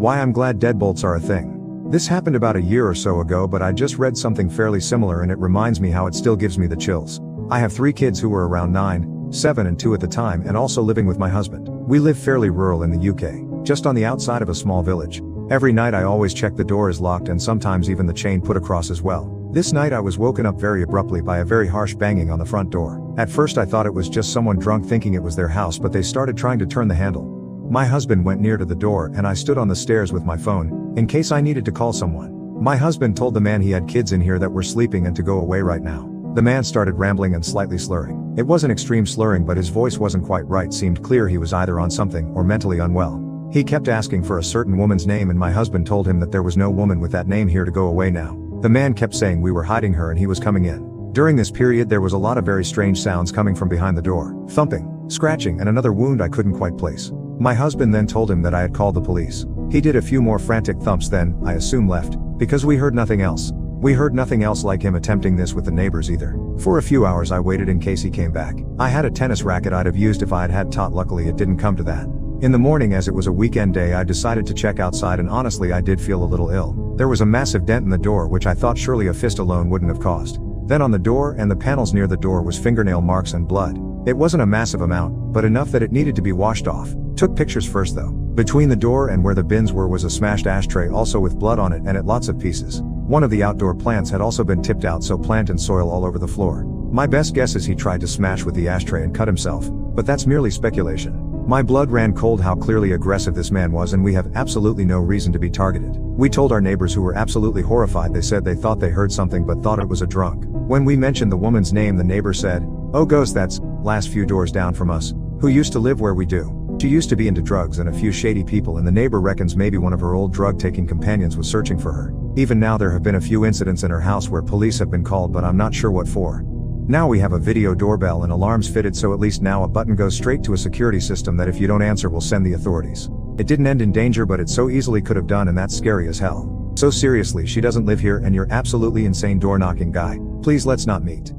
Why I'm glad deadbolts are a thing. This happened about a year or so ago, but I just read something fairly similar and it reminds me how it still gives me the chills. I have 3 kids who were around 9, 7 and 2 at the time, and also living with my husband. We live fairly rural in the UK, just on the outside of a small village. Every night I always check the door is locked and sometimes even the chain put across as well. This night I was woken up very abruptly by a very harsh banging on the front door. At first I thought it was just someone drunk thinking it was their house, but they started trying to turn the handle. My husband went near to the door and I stood on the stairs with my phone, in case I needed to call someone. My husband told the man he had kids in here that were sleeping and to go away right now. The man started rambling and slightly slurring. It wasn't extreme slurring, but his voice wasn't quite right. Seemed clear he was either on something or mentally unwell. He kept asking for a certain woman's name and my husband told him that there was no woman with that name here to go away now. The man kept saying we were hiding her and he was coming in. During this period there was a lot of very strange sounds coming from behind the door. Thumping, scratching and another wound I couldn't quite place. My husband then told him that I had called the police. He did a few more frantic thumps, then, I assume, left, because we heard nothing else. We heard nothing else like him attempting this with the neighbors either. For a few hours I waited in case he came back. I had a tennis racket I'd have used if I had had taught. Luckily it didn't come to that. In the morning, as it was a weekend day, I decided to check outside and honestly I did feel a little ill. There was a massive dent in the door which I thought surely a fist alone wouldn't have caused. Then on the door and the panels near the door was fingernail marks and blood. It wasn't a massive amount, but enough that it needed to be washed off. Took pictures first though. Between the door and where the bins were was a smashed ashtray also with blood on it and at lots of pieces. One of the outdoor plants had also been tipped out, so plant and soil all over the floor. My best guess is he tried to smash with the ashtray and cut himself, but that's merely speculation. My blood ran cold how clearly aggressive this man was, and we have absolutely no reason to be targeted. We told our neighbors, who were absolutely horrified. They said they thought they heard something but thought it was a drunk. When we mentioned the woman's name, the neighbor said, "Oh ghost, that's last few doors down from us, who used to live where we do. She used to be into drugs and a few shady people, and the neighbor reckons maybe one of her old drug-taking companions was searching for her. Even now there have been a few incidents in her house where police have been called, but I'm not sure what for. Now we have a video doorbell and alarms fitted, so at least now a button goes straight to a security system that if you don't answer will send the authorities. It didn't end in danger, but it so easily could have done, and that's scary as hell. So seriously, she doesn't live here and you're absolutely insane door-knocking guy. Please let's not meet."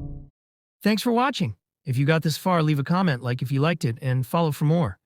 Thanks for watching. If you got this far, leave a comment, like if you liked it, and follow for more.